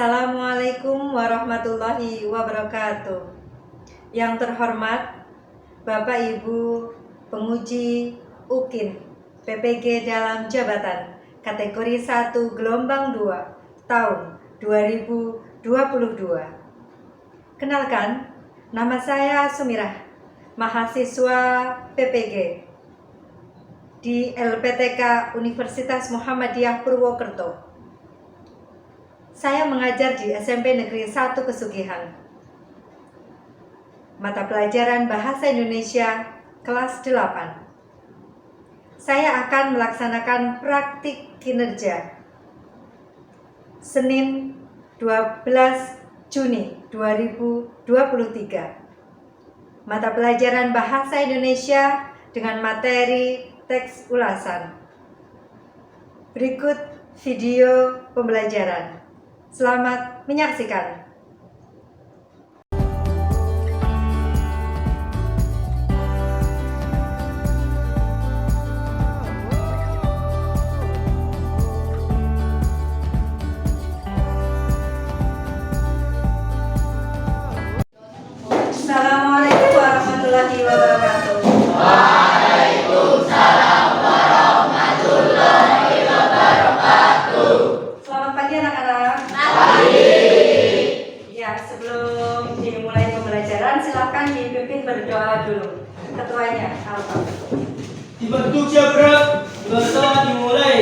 Assalamualaikum warahmatullahi wabarakatuh. Yang terhormat Bapak Ibu penguji UKIN PPG dalam jabatan kategori 1 gelombang 2 tahun 2022. Kenalkan, nama saya Sumirah, mahasiswa PPG di LPTK Universitas Muhammadiyah Purwokerto. Saya mengajar di SMP Negeri 1 Pesugihan. Mata pelajaran Bahasa Indonesia kelas 8. Saya akan melaksanakan praktik kinerja Senin 12 Juni 2023. Mata pelajaran Bahasa Indonesia dengan materi teks ulasan. Berikut video pembelajaran. Selamat menyaksikan. Assalamualaikum warahmatullahi wabarakatuh. Waalaikumsalam warahmatullahi wabarakatuh. Selamat pagi anak-anak. Pagi. Ya, sebelum dimulai pembelajaran, silakan dipimpin berdoa dulu. Ketuanya, Alfa. Dibentuk siapa? Berdoa dimulai.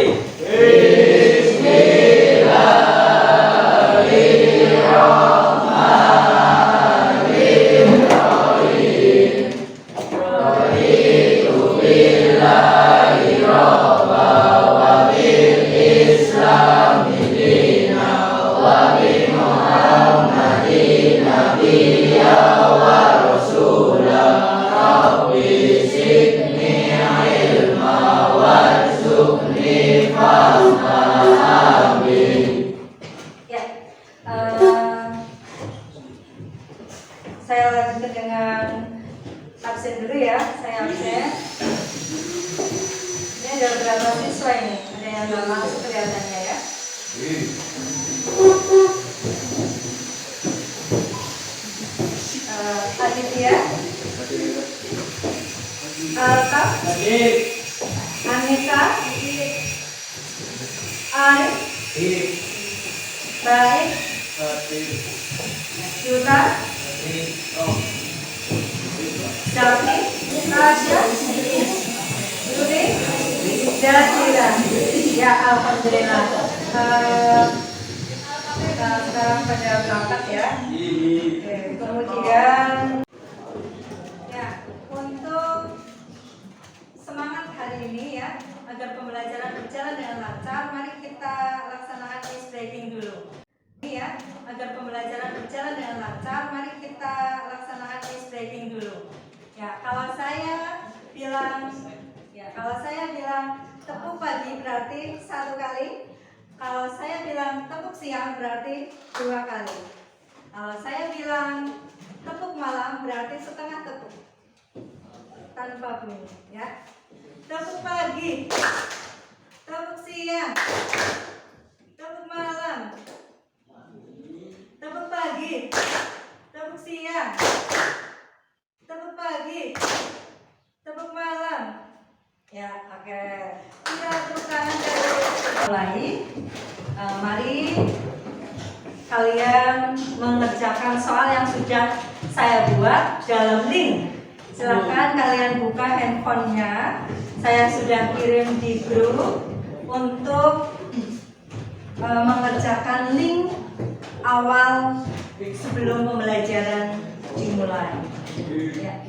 Ya, saya lanjutkan dengan absen dulu ya. Saya absen. Ini ada berapa siswa ini? Ada yang nggak masuk kelihatannya ya. Aditya, Alta, Anissa, Arif, Baik, Yuta, Syafri, Rasya, Yuri, dan Ira. Ya, alhamdulillah. Sekarang pada berangkat ya. Oke, kemudian ya, untuk semangat hari ini ya, agar pembelajaran berjalan dengan lancar, mari kita laksanakan ice breaking dulu. Ini ya, agar pembelajaran berjalan dengan lancar, mari kita laksanakan ice breaking dulu. Ya, kalau saya bilang tepuk pagi berarti 1 kali. Kalau saya bilang tepuk siang berarti 2 kali. Kalau saya bilang tepuk malam berarti setengah tepuk. Tanpa bunyi ya. Tepuk pagi, tepuk siang, tepuk malam, tepuk pagi, tepuk siang, tepuk pagi, tepuk malam. Ya, oke. Kita tepuk tangan dari mulai. Mari kalian mengerjakan soal yang sudah saya buat dalam link. Silakan kalian buka handphonenya. Saya sudah kirim di grup untuk mengerjakan link awal sebelum pembelajaran dimulai. Ya.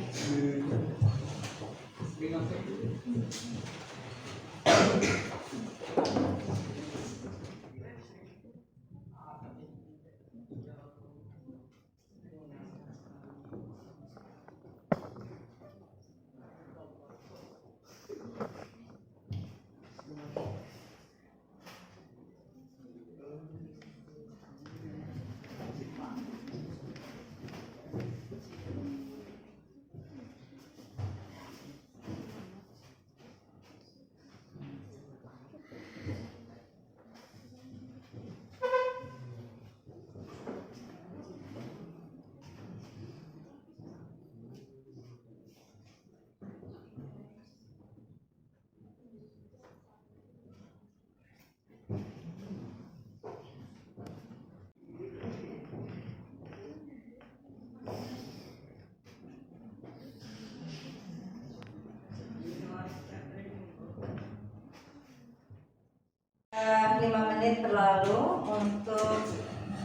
5 menit berlalu untuk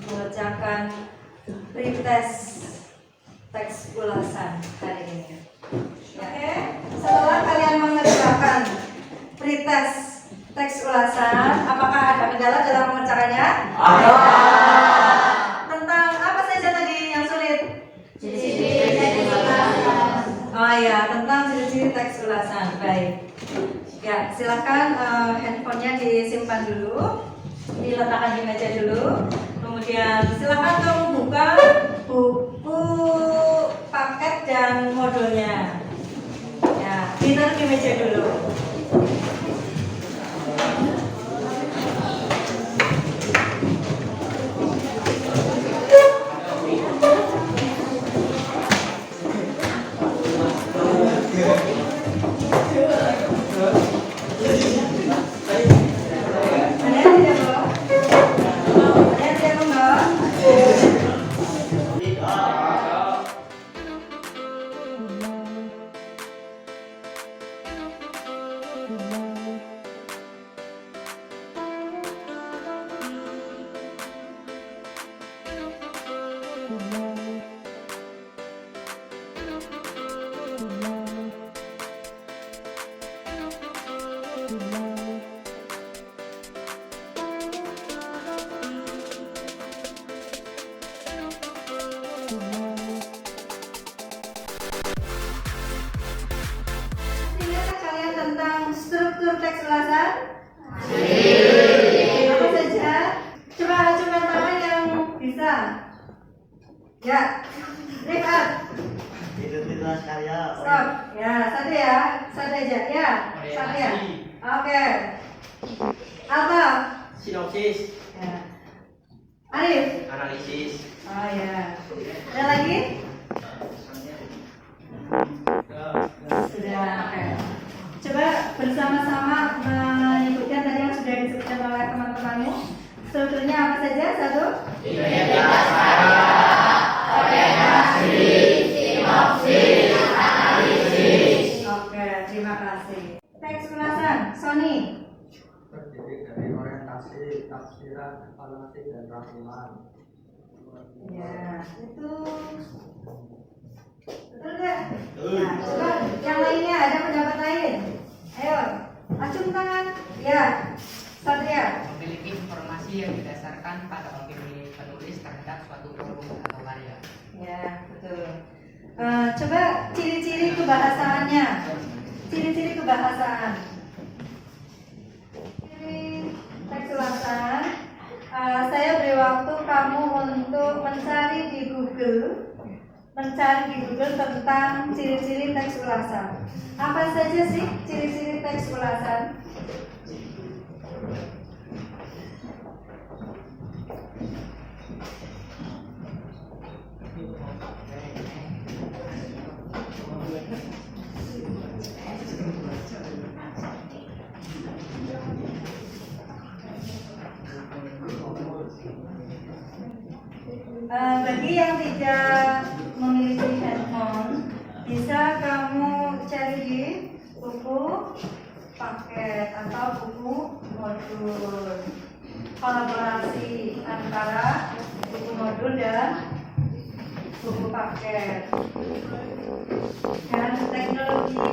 mengerjakan pretest teks ulasan hari ini. Oke, setelah kalian mengerjakan pretest teks ulasan, apakah ada kendala dalam mengerjakannya? Ada. Tentang apa saja tadi yang sulit? Oh ya, tentang ciri-ciri teks ulasan. Baik. Ya, silakan handphonenya disimpan dulu, diletakkan di meja dulu. Kemudian silakan kamu buka buku paket dan modulnya. Ya, ditaruh di meja dulu. Ingatkah kalian tentang struktur teks ulasan? Apa saja? Coba acungkan tangan yang bisa. Ya, lihat. Identitas karya. Stop. Ya, satu ya, satu aja. Ya, satu ya. Oke. Alta. Sinopsis, Ya. Arif. analisis. Oh ya. Ada lagi? Sudah. Oke. Coba bersama-sama menyebutkan tadi yang sudah disebutkan oleh teman-temanmu. Strukturnya apa saja? Satu. Identitas karya. Orientasi. Sinopsis. Analisis. Oke, terima kasih. Teks ulasan, Sony. Terdiri dari orientasi, tafsiran, evaluasi, dan rangkuman. Ya, itu betul nggak? Nah, coba yang lainnya ada pendapat lain. Ayo, acung tangan. Ya, Satria. Memiliki informasi yang didasarkan pada opini penulis terhadap suatu forum atau karya. Ya, betul. Coba ciri-ciri kebahasaannya. Ciri-ciri kebahasaan. Ciri teks ulasan. Saya beri waktu kamu untuk mencari di Google tentang ciri-ciri teks ulasan. Apa saja sih ciri-ciri teks ulasan? Bagi yang tidak memiliki handphone, bisa kamu cari di buku paket atau buku modul. Kolaborasi antara buku modul dan buku paket dan teknologi.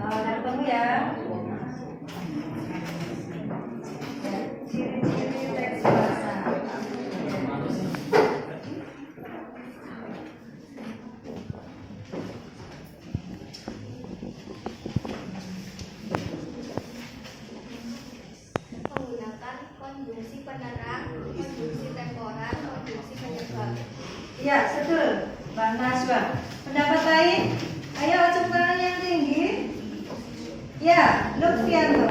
Udah ketemu ya. Ciri-ciri teks ulasan. Menggunakan konjungsi penerang, konjungsi temporer, konjungsi penyebab. Iya, betul, Mbak Najwa. Pendapat lain? Ayo acung tangan yang tinggi. Ya, Lutfianto.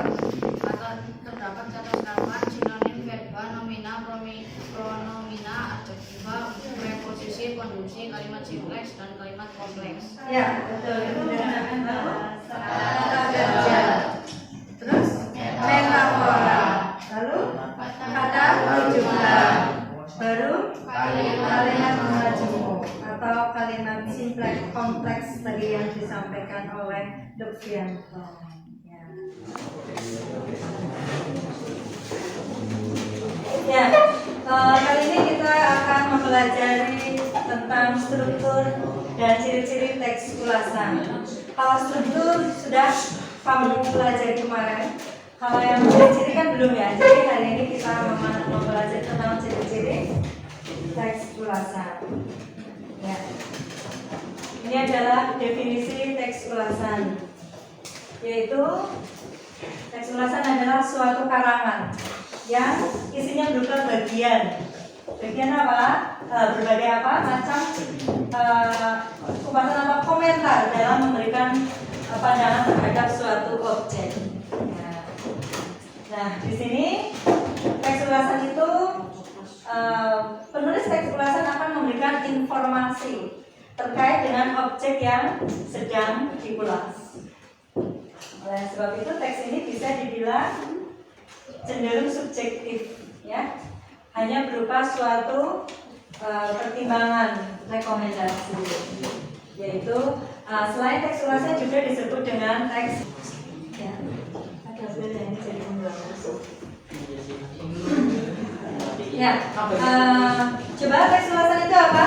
Terdapat kata-kata sinonim verba nomina pronomina adjektiva preposisi konjungsi, kalimat simpleks, dan kalimat kompleks. Ya, betul. Itu dengan kata kerja. Terus metafora. Lalu kata rujukan. Baru kalimat majemuk atau kalimat simpleks kompleks tadi yang disampaikan oleh Dokvianto. Ya, kali ini kita akan mempelajari tentang struktur dan ciri-ciri teks ulasan. Kalau struktur sudah kamu pelajari kemarin, kalau yang ciri-ciri kan belum ya. Jadi hari ini kita mempelajari tentang ciri-ciri teks ulasan. Ya. Ini adalah definisi teks ulasan, yaitu teks ulasan adalah suatu karangan yang isinya berupa bagian. Bagian apa? Berbagai apa? Macam ulasan atau komentar dalam memberikan pandangan terhadap suatu objek. Nah, di sini teks ulasan itu penulis teks ulasan akan memberikan informasi terkait dengan objek yang sedang diulas. Oleh sebab itu teks ini bisa dibilang cenderung subjektif, ya, hanya berupa suatu pertimbangan rekomendasi, yaitu selain teks ulasan juga disebut dengan teks, ya, ada beda ini jadi ya, coba teks ulasan itu apa?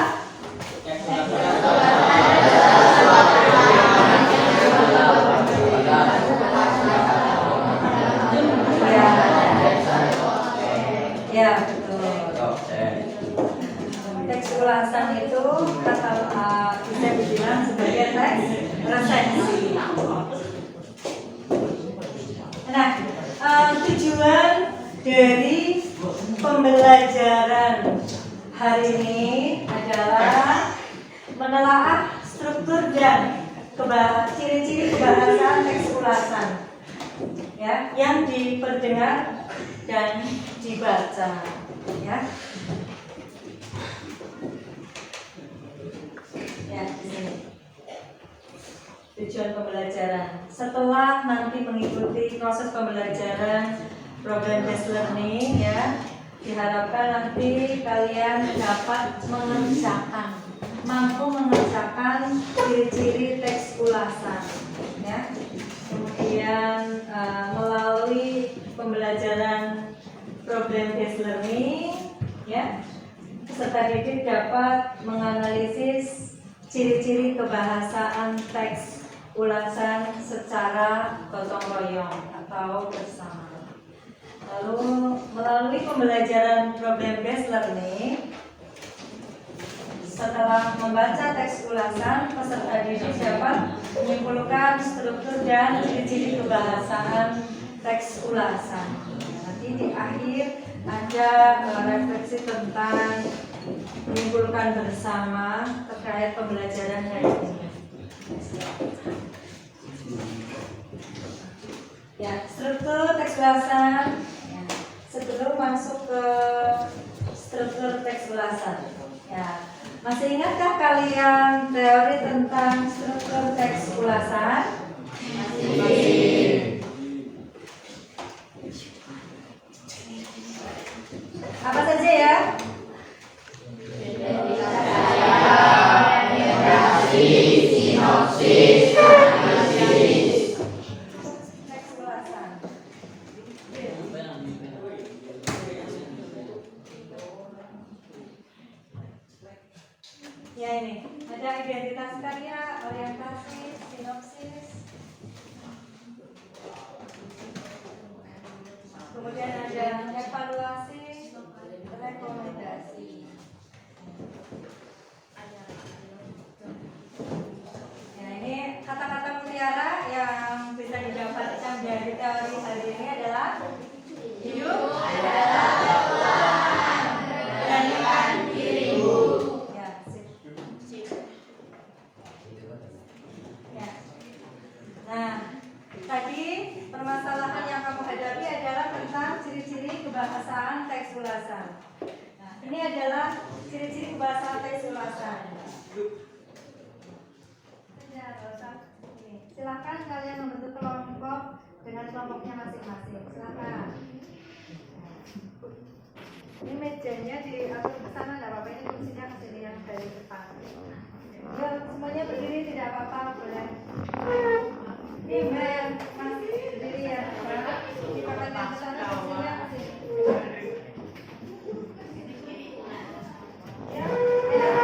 Ya, betul. Teks ulasan itu bisa dibilang sebagai teks resensi. Nah, tujuan dari pembelajaran hari ini adalah menelaah struktur dan ciri-ciri kebahasaan teks ulasan, ya, yang diperdengar dan dibaca, ya. Ya, di sini tujuan pembelajaran. Setelah nanti mengikuti proses pembelajaran problem based learning, ya, diharapkan nanti kalian dapat mampu mengerjakan ciri-ciri teks ulasan, ya. Kemudian melalui pembelajaran problem based learning, ya, peserta didik dapat menganalisis ciri-ciri kebahasaan teks ulasan secara gotong royong atau bersama. Lalu melalui pembelajaran problem based learning, setelah membaca teks ulasan, peserta didik dapat menyimpulkan struktur dan ciri-ciri kebahasaan teks ulasan. Nanti di akhir ada refleksi tentang menyimpulkan bersama terkait pembelajaran hari ini. Ya, struktur teks ulasan. Ya, sebelum masuk ke struktur teks ulasan, ya, masih ingatkah kalian teori tentang struktur teks ulasan? Masih. Apa saja ya? Sinopsis, analisis. Teks ulasan. Ya, ini ada identitas karya, orientasi, sinopsis. Kemudian ada evaluasi, rekomendasi. Ya, ini kata-kata mutiara yang bisa didapatkan dari teori hari ini adalah hidup adalah Tuhan, beranikan dirimu. Ya, ya. Nah, tadi permasalahan yang kamu hadapi adalah tentang ciri-ciri kebahasaan teks ulasan. Nah, Ini adalah ciri-ciri kebahasaan teks ulasan. Silakan kalian membentuk kelompok dengan kelompoknya masing-masing. Silakan. Ini mejanya diatur ke sana, tidak apa-apa. Ini kursinya ke sini yang dari depan. Ya, semuanya berdiri tidak apa-apa, boleh. Ini Mbak yang masih berdiri ya. Silakan yang ke sana kursinya ke sini. Ya, ya.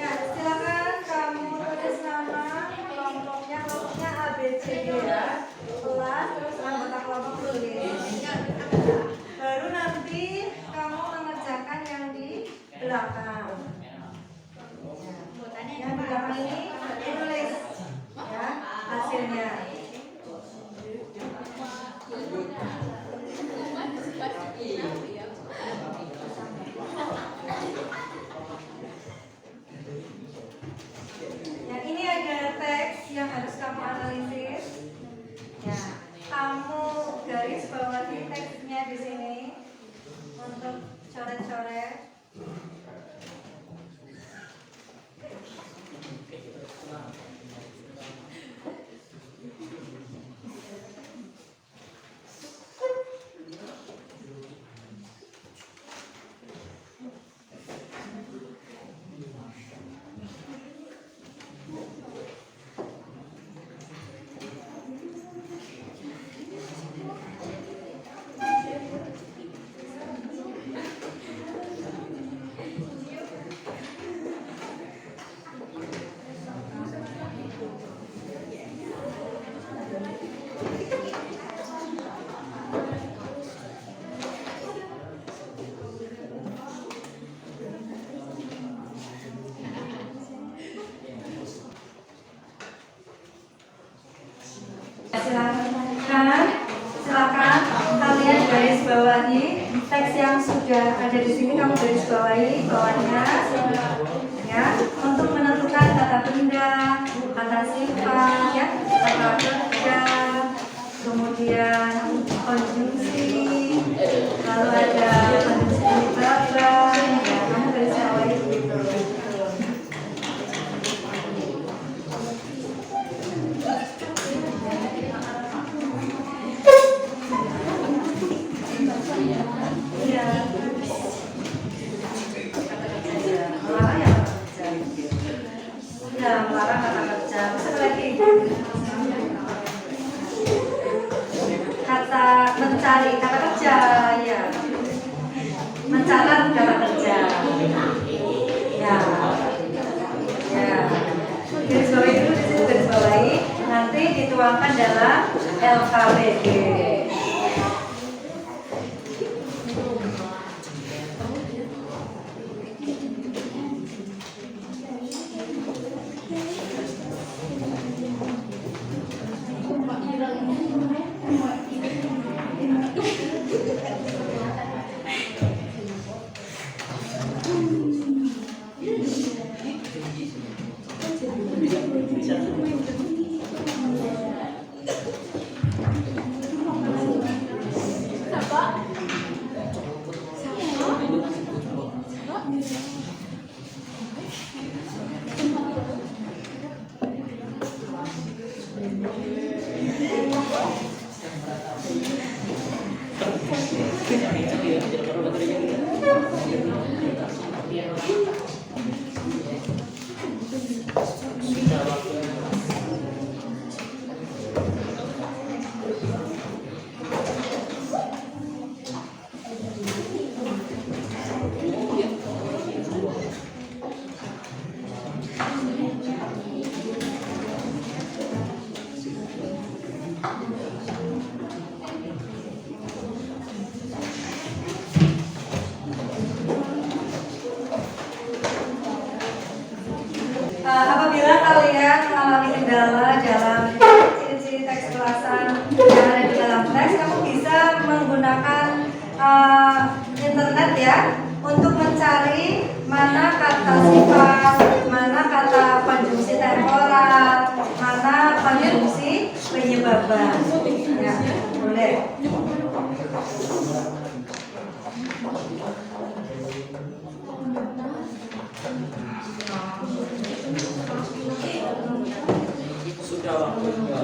Ya, silakan kamu tulis nama kelompoknya A, B, C, D ya. Kelas, terus anggota kelompok tulis. Baru nanti kamu mengerjakan yang di belakang. Yang di belakang ini ditulis ya hasilnya. Yang ini ada teks yang harus kamu analisis. Ya, kamu garis bawahi teksnya di sini untuk coret-coret. Silakan kalian garis bawahi teks yang sudah ada di sini, kamu garis bawahi bawahnya ya untuk menentukan kata benda, kata sifat ya, kata kerja, kemudian konjungsi, lalu ada konjungsi penyebabkan ya, kamu garis bawahi begitu. Melarang kata kerja. Satu lagi. Kata mencari kata kerja ya. Mencatat kata kerja. Ya. Ya. Garis bawahi dulu di situ, garis bawahi. Nanti dituangkan dalam LKPD. Apabila kalian mengalami kendala dalam ciri-ciri teks ulasan yang ada di dalam teks, kamu bisa menggunakan internet ya untuk mencari mana kata sifat, mana kata konjungsi temporal, mana konjungsi penyebaban. Ya, boleh. Sudah waktunya.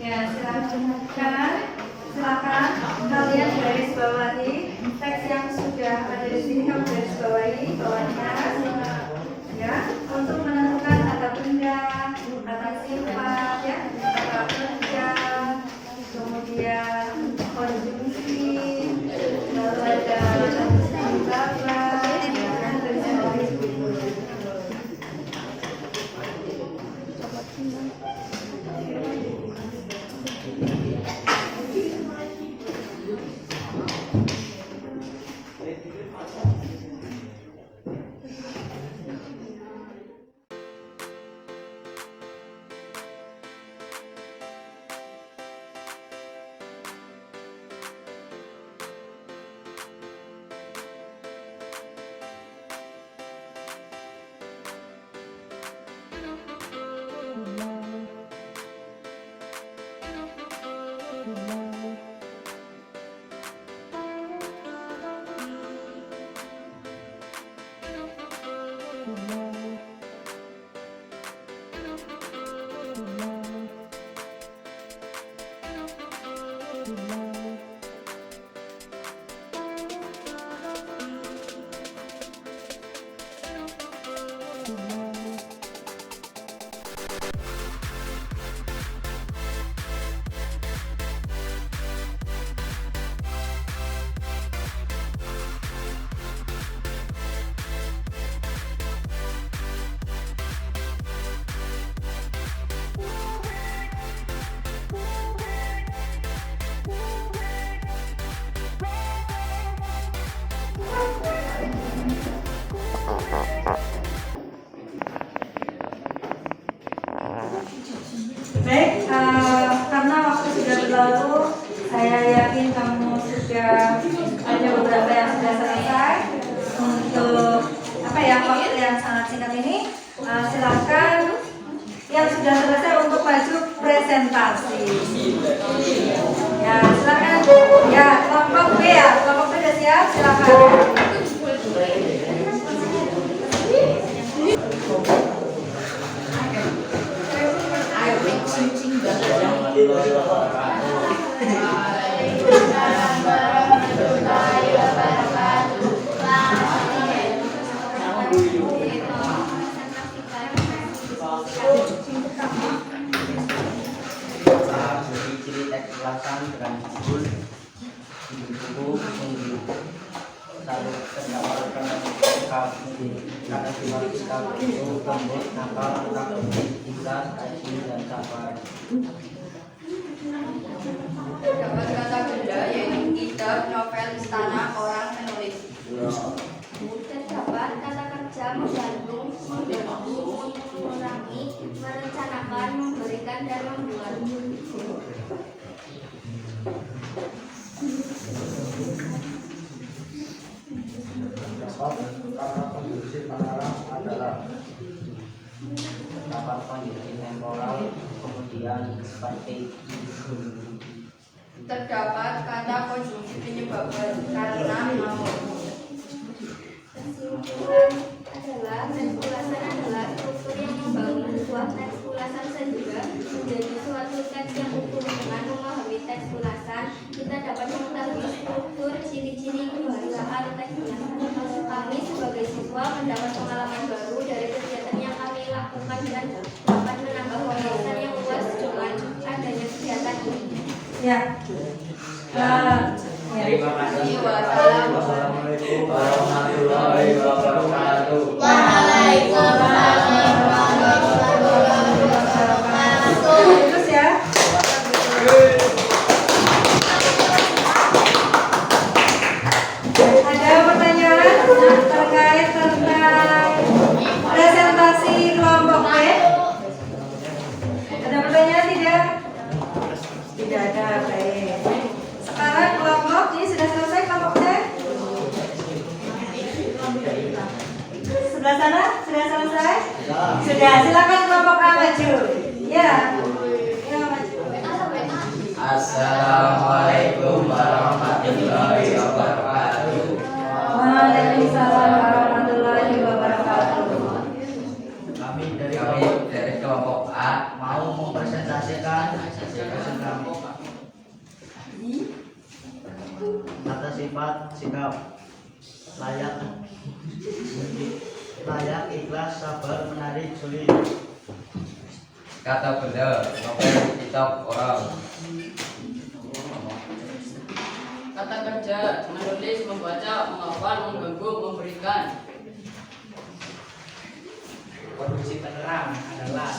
Ya, silakan kalian garis bawahi teks yang sudah ada di sini, kamu garis bawahi bawahnya ya untuk menentukan kata benda, kata sifat ya, kata kerja, kemudian konjungsi, lalu ada penyebaban dan terjadi. Baik, karena waktu sudah berlalu, saya yakin kamu sudah ada beberapa yang sudah selesai. Untuk waktu yang sangat singkat ini, silakan yang sudah selesai untuk maju presentasi. Ya, silakan. Ya, kelompok B ya, kelompok B sudah siap, silakan. Ciri-ciri teks ulasan dengan judul buku lalu terdapatkan kata sifat kita itu gembos, nakal, angka, ikhlas, asyik, dan sabar. Terdapat kata benda yaitu kitab, novel, istana, orang, penulis. Terdapat kata kerja, menggantung, membantu, mengurangi, merencanakan, memberikan, dan membuat. Kata konjungsi pengarang adalah Dapat konjungsi temporal, kemudian sebagai Terdapat kata konjungsi penyebaban karena mau. Kesimpulan adalah teks ulasan adalah struktur yang membangun sebuah teks ulasan sehingga menjadi suatu teks yang utuh. Dengan memahami teks ulasan, kita dapat mengetahui struktur, ciri-ciri, kebahasaan teks ulasan. Kami sebagai siswa mendapat pengalaman baru dari kegiatan yang kami lakukan dan dapat menambah wawasan yang luas dengan adanya kegiatan ini. Ya. Terima kasih. Wassalamualaikum warahmatullahi wabarakatuh. Waalaikumsalam warahmatullahi wabarakatuh. Terus ya. Ada pertanyaan terkait tentang presentasi kelompok B? Ada pertanyaan tidak? Tidak ada, baik. Sekarang kelompok ini sudah selesai kelompoknya? Sebelah sana sudah selesai? Sudah, silakan kelompok A maju. Ya. Ya, maju. Assalamualaikum warahmatullahi wabarakatuh. Waalaikumsalam warahmatullahi wabarakatuh. Kami dari kelompok A mau mempresentasikan Kata sifat sikap layak, ikhlas, sabar, menarik, sulit. kata benda, novel, kitab, orang. Kata kerja, menulis, membaca, menghafal, mengganggu, memberikan. Kondisi penerang adalah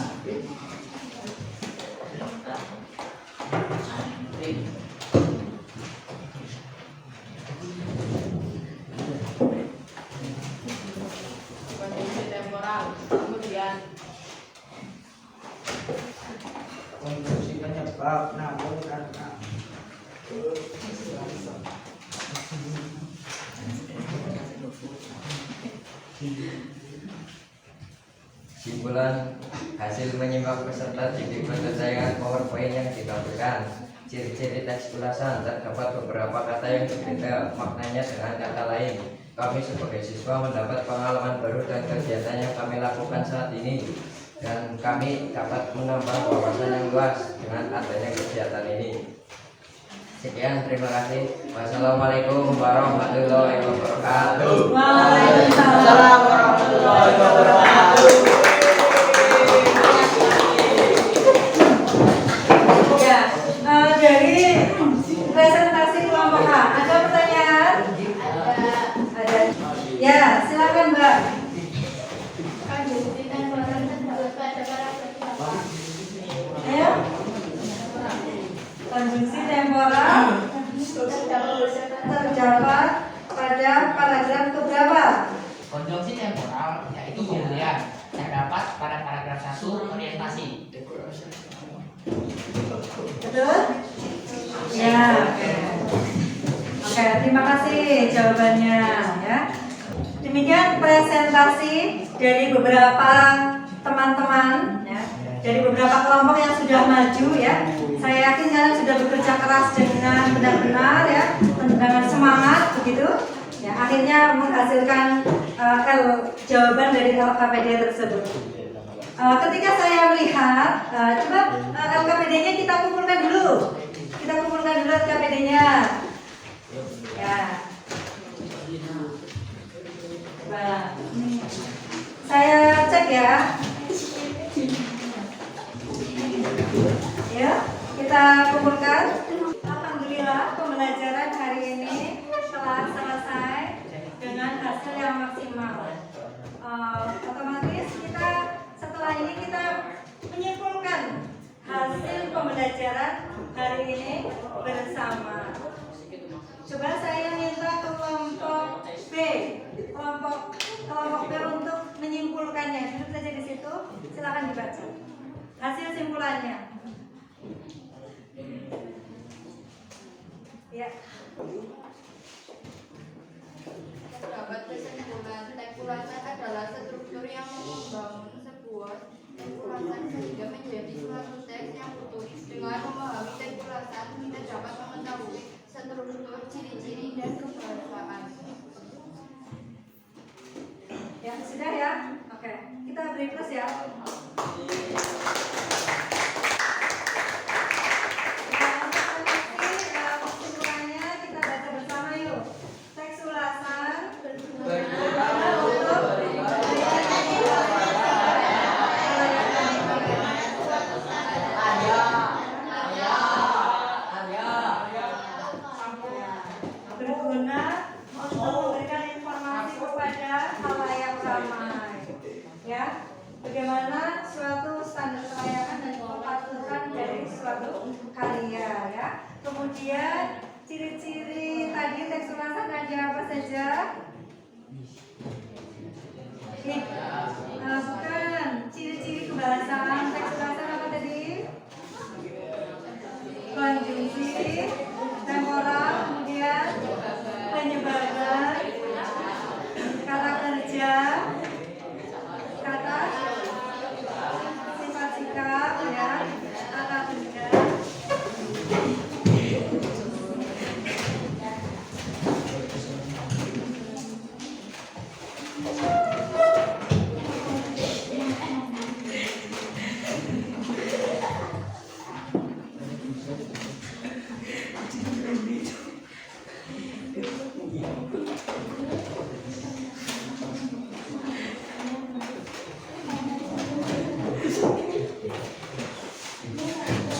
Kondisi temporal, kemudian Konstruksi penyebab namun karena Simpulan hasil menyimak peserta didik penyelesaian PowerPoint yang ditampilkan. Ciri-ciri teks ulasan terdapat beberapa kata yang berbeda maknanya dengan kata lain. Kami sebagai siswa mendapat pengalaman baru dan kegiatan yang kami lakukan saat ini, dan kami dapat menambah wawasan yang luas dengan adanya kegiatan ini. Sekian, terima kasih. Wassalamualaikum warahmatullahi wabarakatuh. Waalaikumsalam warahmatullahi wabarakatuh. Ya, dari presentasi kelompok A, ada pertanyaan? Ada. Ya, silakan Mbak. Konjungsi temporal terdapat pada paragraf 8. Ayo. Konjungsi temporal terdapat pada paragraf keberapa? konjungsi temporal yaitu pemberian terdapat pada paragraf 1 orientasi. Betul? Ya. Oke, terima kasih jawabannya ya. Demikian presentasi dari beberapa teman-teman ya, dari beberapa kelompok yang sudah maju ya. Saya yakin kalian sudah bekerja keras dengan benar-benar ya, dengan semangat begitu. Ya, akhirnya menghasilkan jawaban dari LKPD tersebut. Ketika saya melihat, coba LKPD-nya kita kumpulkan dulu. Kita kumpulkan dulu LKPD-nya. Ya. Coba. Saya cek ya. Ya, kita kumpulkan. Alhamdulillah pembelajaran hari ini telah selesai dengan hasil yang maksimal. Otomatis kita setelah ini kita menyimpulkan hasil pembelajaran hari ini bersama. Coba saya minta kelompok B, kelompok B untuk menyimpulkannya. Duduk saja di situ. Silakan dibaca hasil simpulannya. Ya. Terdapat kesimpulan, teks ulasan adalah struktur yang membangun sebuah teks ulasan sehingga menjadi suatu teks yang utuh. Dengan memahami teks ulasan, kita dapat mengetahui struktur, ciri-ciri, dan kebahasaan. Ya, sudah ya? Oke, kita beri plus ya. suatu karya ya. Kemudian ciri-ciri tadi teks ulasan ada apa saja? Bukan. Ciri-ciri kebahasaan teks ulasan apa tadi? Konjungsi, temporal, kemudian penyebaran, kata kerja, kata sifat sikap, ya, kata kerja.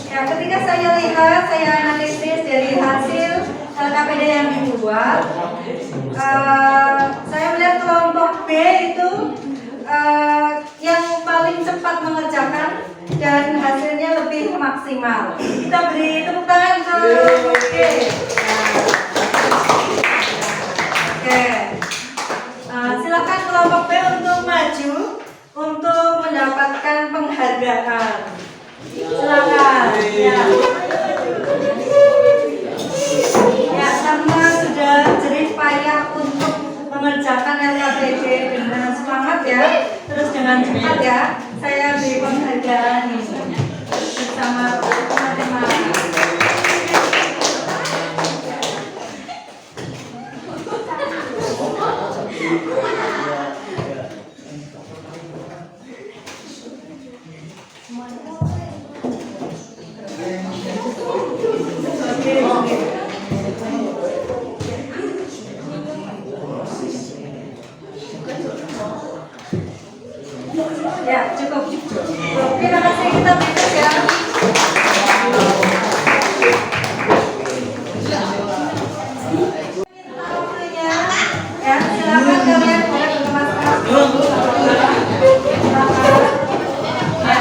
Ya, ketika saya lihat, saya analisis dari hasil LKPD yang dibuat, saya melihat kelompok B itu yang paling cepat mengerjakan dan hasilnya lebih maksimal. Kita beri tepuk tangan ke B. Oke. Silakan kelompok B untuk maju untuk mendapatkan penghargaan. Silakan. Ya. Ya, karena sudah jerih payah untuk mengerjakan LKPD dengan semangat ya, terus dengan cepat ya, saya beri penghargaan ini bersama teman-teman. Ya, cukup. Terima kasih, kita tutup ya. Waktunya, ya, silakan kalian boleh berkemas-kemas dulu. Silakan. Ya.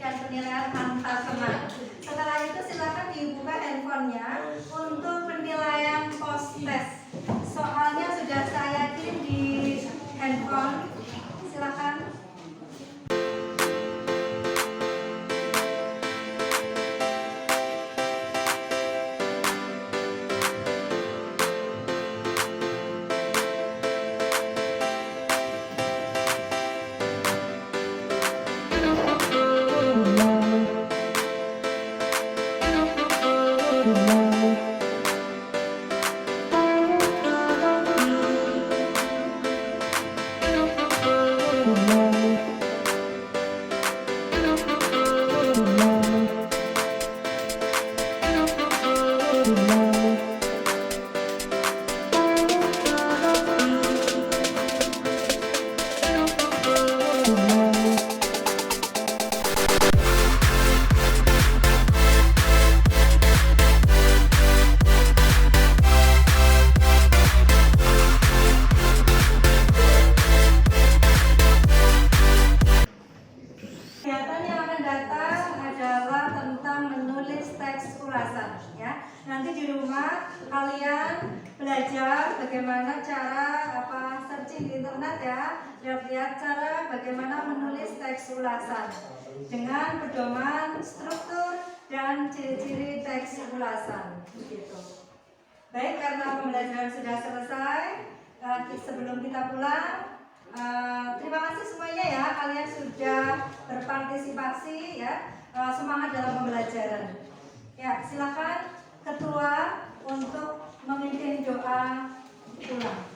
Dan penilaian antar teman. Setelah itu silakan dibuka handphonenya untuk penilaian post test. Soalnya sudah saya kirim di handphone. Silakan. Nanti di rumah kalian belajar belajar bagaimana cara searching di internet ya, lihat cara bagaimana menulis teks ulasan dengan pedoman struktur dan ciri-ciri teks ulasan begitu. Baik, karena pembelajaran sudah selesai, sebelum kita pulang, terima kasih semuanya ya, kalian sudah berpartisipasi ya, semangat dalam pembelajaran. Ya, silakan ketua untuk memimpin doa pulang.